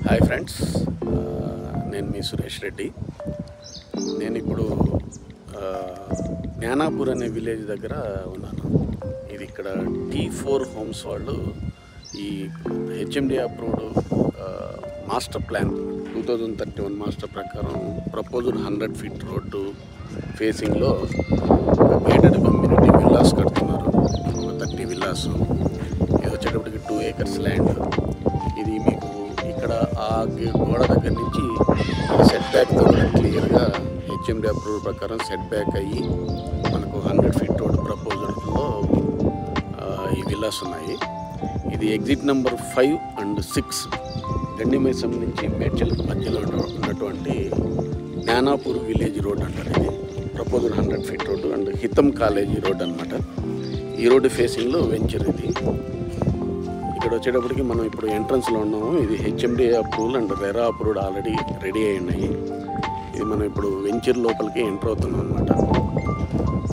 Hi friends, నేను మీ సురేష్ రెడ్డి. నేను ఇప్పుడు జ్ఞానాపూర్ అనే విలేజ్ దగ్గర ఉన్నాను. ఇది ఇక్కడ T4 హోమ్స్ వాళ్ళు ఈ HMD approved master plan 2031 master ప్రకారం ప్రపోజ్డ్ 100 ఫీట్ రోడ్డు ఫేసింగ్లో గేటెడ్ కమ్యూనిటీ విల్లాస్ కడుతున్నారు. 30 విల్లాస్. ఇది వచ్చేటప్పటికి 2 acres ల్యాండ్. ఇది మీకు ఇక్కడ ఆ గోడ దగ్గర నుంచి సెట్ బ్యాక్తో కూడా క్లియర్గా HMD అప్రూవల్ ప్రకారం సెట్ బ్యాక్ అయ్యి మనకు 100 ఫీట్ రోడ్ ప్రపోజల్లో ఈ విల్లాస్ ఉన్నాయి. ఇది ఎగ్జిట్ నెంబర్ 5 and 6 గండిమైసం నుంచి మేడ్చల్ మధ్యలో ఉన్నటువంటి జ్ఞానాపూర్ విలేజ్ రోడ్ అంటారు. ఇది proposal 100 feet road and Hitam college road అనమాట. ఈ రోడ్డు ఫేసింగ్లో వెంచర్ ఇది. ఇక్కడ వచ్చేటప్పటికి మనం ఇప్పుడు ఎంట్రన్స్లో ఉన్నాము. ఇది HMD approval and RERA approved already ready అయి ఉన్నాయి. ఇది మనం ఇప్పుడు వెంచర్ లోపలికి ఎంటర్ అవుతున్నాం అనమాట.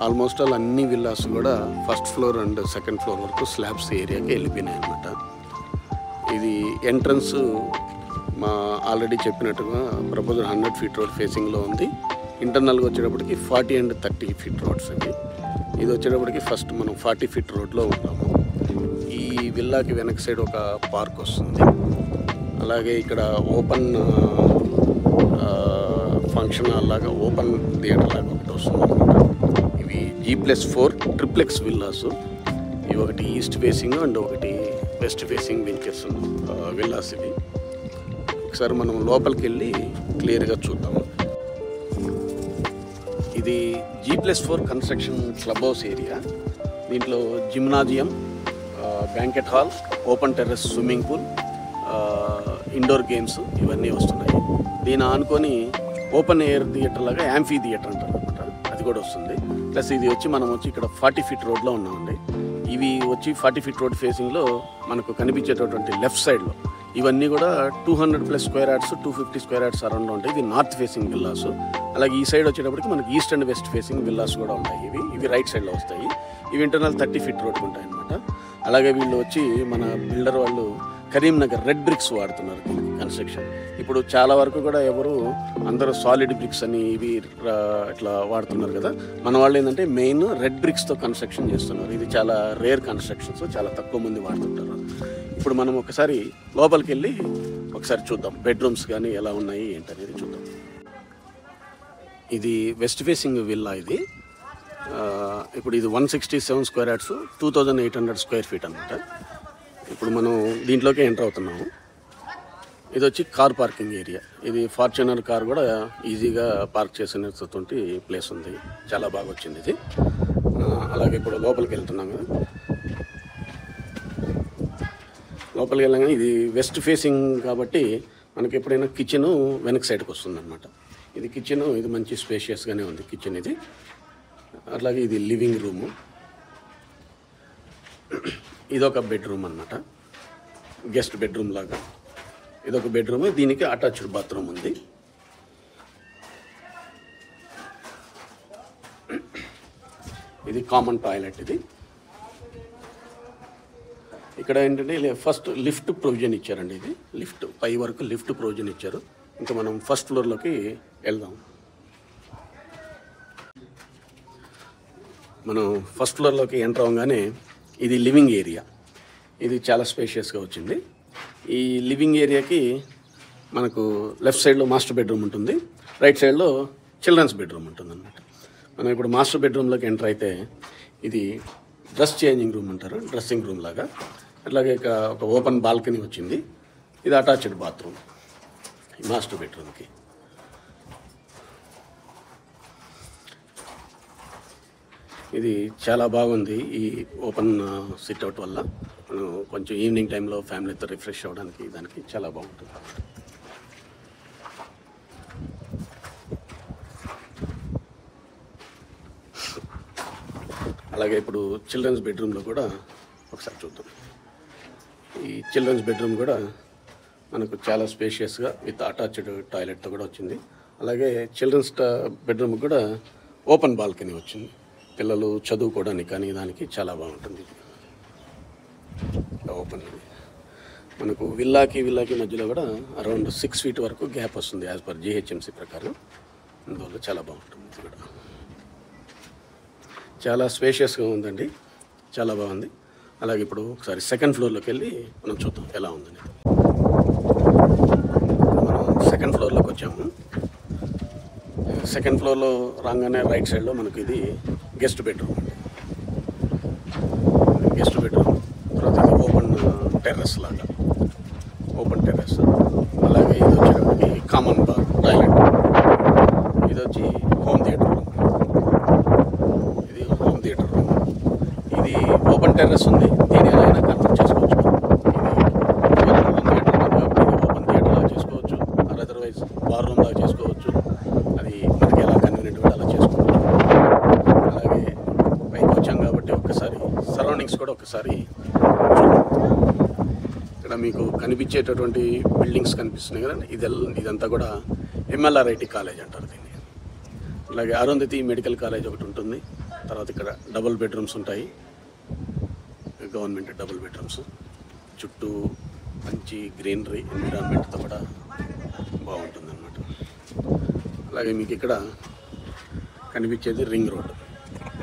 ఆల్మోస్ట్ ఆల్ అన్ని విల్లాస్ కూడా first floor and second floor వరకు స్లాబ్స్ ఏరియాకి వెళ్ళిపోయినాయి అనమాట. ఇది ఎంట్రన్స్ మా ఆల్రెడీ చెప్పినట్టుగా ప్రపోజల్ 100 ఫీట్ రోడ్ ఫేసింగ్లో ఉంది. ఇంటర్నల్గా వచ్చేటప్పటికి 40 and 30 ఫీట్ రోడ్స్ ఇవి. ఇది వచ్చేటప్పటికి ఫస్ట్ మనం 40 ఫీట్ రోడ్లో ఉన్నాము. ఈ విల్లాకి వెనక సైడ్ ఒక పార్క్ వస్తుంది. అలాగే ఇక్కడ ఓపెన్ ఫంక్షన్ హాల్ లాగా ఓపెన్ థియేటర్ లాగా ఒకటి వస్తుంది అనమాట. ఇవి G+4 ట్రిప్లెక్స్ విల్లాస్. ఇవి ఒకటి ఈస్ట్ ఫేసింగ్ అండ్ ఒకటి వెస్ట్ ఫేసింగ్ వెంచర్స్ విల్లాస్ ఇవి. ఒకసారి మనం లోపలికి వెళ్ళి క్లియర్గా చూద్దాము. ఇది G+4 కన్స్ట్రక్షన్ క్లబ్ హౌస్ ఏరియా. దీంట్లో gymnasium, banquet hall, open terrace swimming pool, indoor games ఇవన్నీ వస్తున్నాయి. దీని ఆనుకొని ఓపెన్ ఎయిర్ థియేటర్ లాగా యాంఫీ థియేటర్ అంటారు అనమాట, అది కూడా వస్తుంది. ప్లస్ ఇది వచ్చి మనం వచ్చి ఇక్కడ 40 ఫీట్ రోడ్లో ఉన్నామండి. ఇవి వచ్చి 40 ఫీట్ రోడ్ ఫేసింగ్లో మనకు కనిపించేటటువంటి లెఫ్ట్ సైడ్లో ఇవన్నీ కూడా 200+ స్క్వేర్ యార్డ్స్ 250 స్క్వేర్ యార్డ్స్ అరౌండ్లో ఉంటాయి. ఇది నార్త్ ఫేసింగ్ విల్లాస్. అలాగే ఈ సైడ్ వచ్చేటప్పటికి మనకి east and west facing villas కూడా ఉన్నాయి. ఇవి రైట్ సైడ్లో వస్తాయి. ఇవి ఇంటర్నల్ 30 ఫీట్ రోడ్కి ఉంటాయి అనమాట. అలాగే వీళ్ళు వచ్చి మన బిల్డర్ వాళ్ళు కరీంనగర్ రెడ్ బ్రిక్స్ వాడుతున్నారు దీనికి కన్స్ట్రక్షన్. ఇప్పుడు చాలా వరకు కూడా అందరూ సాలిడ్ బ్రిక్స్ అని ఇవి ఇట్లా వాడుతున్నారు కదా. మన వాళ్ళు ఏంటంటే మెయిన్ రెడ్ బ్రిక్స్తో కన్స్ట్రక్షన్ చేస్తున్నారు. ఇది చాలా రేర్ కన్స్ట్రక్షన్స్, చాలా తక్కువ మంది వాడుతుంటారు. ఇప్పుడు మనం ఒకసారి లోపలికి వెళ్ళి ఒకసారి చూద్దాం బెడ్రూమ్స్ కానీ ఎలా ఉన్నాయి ఏంటనేది చూద్దాం. ఇది వెస్ట్ ఫేసింగ్ విల్లా. ఇది ఇప్పుడు ఇది 167 స్క్వేర్ యార్డ్స్ 2800 స్క్వేర్ ఫీట్ అనమాట. ఇప్పుడు మనం దీంట్లోకి ఎంటర్ అవుతున్నాము. ఇది వచ్చి కార్ పార్కింగ్ ఏరియా. ఇది ఫార్చునర్ కార్ కూడా ఈజీగా పార్క్ చేసినటువంటి ప్లేస్ ఉంది. చాలా బాగా వచ్చింది ఇది. అలాగే ఇప్పుడు లోపలికి వెళ్తున్నాం కదా. లోపలికి వెళ్ళగానే ఇది వెస్ట్ ఫేసింగ్ కాబట్టి మనకి ఎప్పుడైనా కిచెను వెనక సైడ్కి వస్తుంది అనమాట. ఇది కిచెను, ఇది మంచి స్పేషియస్గానే ఉంది కిచెన్ ఇది. అట్లాగే ఇది లివింగ్ రూము. ఇదొక బెడ్రూమ్ అనమాట, గెస్ట్ బెడ్రూమ్ లాగా. ఇదొక బెడ్రూమ్, దీనికి అటాచ్డ్ బాత్రూమ్ ఉంది. ఇది కామన్ టాయిలెట్. ఇది ఇక్కడ ఏంటంటే ఫస్ట్ లిఫ్ట్ ప్రొవిజన్ ఇచ్చారండి. ఇది లిఫ్ట్ పై వరకు లిఫ్ట్ ప్రొవిజన్ ఇచ్చారు. ఇంకా మనం ఫస్ట్ ఫ్లోర్లోకి వెళ్దాం. మనం ఫస్ట్ ఫ్లోర్లోకి ఎంటర్ అవ్వగానే ఇది లివింగ్ ఏరియా. ఇది చాలా స్పేషియస్గా వచ్చింది. ఈ లివింగ్ ఏరియాకి మనకు లెఫ్ట్ సైడ్లో మాస్టర్ బెడ్రూమ్ ఉంటుంది, రైట్ సైడ్లో చిల్డ్రన్స్ బెడ్రూమ్ ఉంటుంది అన్నమాట. మనం ఇప్పుడు మాస్టర్ బెడ్రూమ్లోకి ఎంటర్ అయితే ఇది డ్రెస్ చేంజింగ్ రూమ్ అంటారు, డ్రెస్సింగ్ రూమ్ లాగా. అట్లాగే ఒక ఓపెన్ బాల్కనీ వచ్చింది. ఇది అటాచ్డ్ బాత్రూమ్ ఈ మాస్టర్ బెడ్రూమ్కి. ఇది చాలా బాగుంది ఈ ఓపెన్ సిట్అవుట్ వల్ల. మనం కొంచెం ఈవినింగ్ టైంలో ఫ్యామిలీతో రిఫ్రెష్ అవ్వడానికి దానికి చాలా బాగుంటుంది. అలాగే ఇప్పుడు చిల్డ్రన్స్ బెడ్రూమ్లో కూడా ఒకసారి చూద్దాం. ఈ చిల్డ్రన్స్ బెడ్రూమ్ కూడా మనకు చాలా స్పేషియస్గా విత్ అటాచ్డ్ టాయిలెట్తో కూడా వచ్చింది. అలాగే చిల్డ్రన్స్ బెడ్రూమ్ కూడా ఓపెన్ బాల్కనీ వచ్చింది. పిల్లలు చదువుకోవడానికి కానీ దానికి చాలా బాగుంటుంది. ఓపెన్. మనకు విల్లాకి మధ్యలో కూడా అరౌండ్ 6 feet వరకు గ్యాప్ వస్తుంది యాజ్ పర్ జిహెచ్ఎంసీ ప్రకారం. అందువల్ల చాలా బాగుంటుంది. ఇక్కడ చాలా స్పేషియస్గా ఉందండి, చాలా బాగుంది. అలాగే ఇప్పుడు ఒకసారి సెకండ్ ఫ్లోర్లోకి వెళ్ళి మనం చూద్దాం ఎలా ఉందని. మనం సెకండ్ ఫ్లోర్లోకి వచ్చాము. సెకండ్ ఫ్లోర్లో రాగానే రైట్ సైడ్లో మనకి ఇది గెస్ట్ బెడ్రూమ్ అండి. గెస్ట్ బెడ్రూమ్, తర్వాత ఇది ఓపెన్ టెర్రస్ లాగా, ఓపెన్ టెర్రస్. అలాగే ఇది వచ్చేటప్పటికి కామన్ బార్ టాయిలెట్. ఇది వచ్చి హోమ్ థియేటర్ రూమ్. ఇది హోమ్ థియేటర్ రూమ్. ఇది ఓపెన్ టెర్రస్ ఉంది, దీని ఎలా అయినా కన్వర్ట్ చేసుకోవచ్చు. ఇది హోమ్ థియేటర్ రూమ్ కాబట్టి ఇది ఓపెన్ థియేటర్ లాగా చేసుకోవచ్చు, అదర్వైజ్ బార్ రూమ్ లాగా చేసుకోవచ్చు. అది మనకి ఎలా కన్వీనియంట్ కూడా అలా చేసుకోవచ్చు. అలాగే పైకి వచ్చాం కాబట్టి ఒక్కసారి సరౌండింగ్స్ కూడా ఒకసారి ఇక్కడ మీకు కనిపించేటటువంటి బిల్డింగ్స్ కనిపిస్తున్నాయి కదండి, ఇదంతా కూడా MLRIT కాలేజ్ అంటారు దీన్ని. అలాగే అరుంధతి మెడికల్ కాలేజ్ ఒకటి ఉంటుంది. తర్వాత ఇక్కడ డబుల్ బెడ్రూమ్స్ ఉంటాయి, గవర్నమెంట్ డబుల్ బెడ్రూమ్స్. చుట్టూ మంచి గ్రీనరీ ఎన్విరాన్మెంట్తో కూడా బాగుంటుంది అన్నమాట. అలాగే మీకు ఇక్కడ కనిపించేది రింగ్ రోడ్.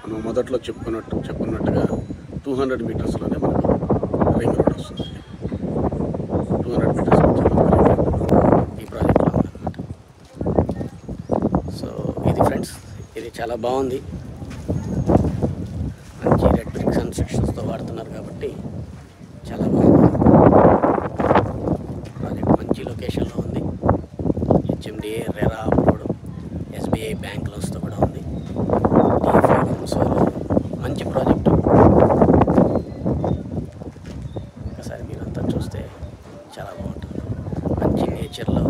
మనం మొదట్లో చెప్పుకున్నట్టుగా 200 మీటర్స్లోనే మనకు రింగ్ రోడ్ వస్తుంది. 200 మీటర్స్ ఈ ప్రాజెక్ట్లో ఉందన్నమాట. సో ఇది ఫ్రెండ్స్, ఇది చాలా బాగుంది. మంచి రెడ్ బ్రిక్ కన్స్ట్రక్షన్స్తో వాడుతున్నారు కాబట్టి చాలా బాగుంది. ప్రాజెక్ట్ మంచి లొకేషన్లో ఉంది. HMDA RERA approved SBI bank లోన్స్తో కూడా ఉంది. T4 homes మంచి ప్రాజెక్టు. ఒకసారి మీరంతా చూస్తే చాలా బాగుంటుంది. మంచి నేచర్లో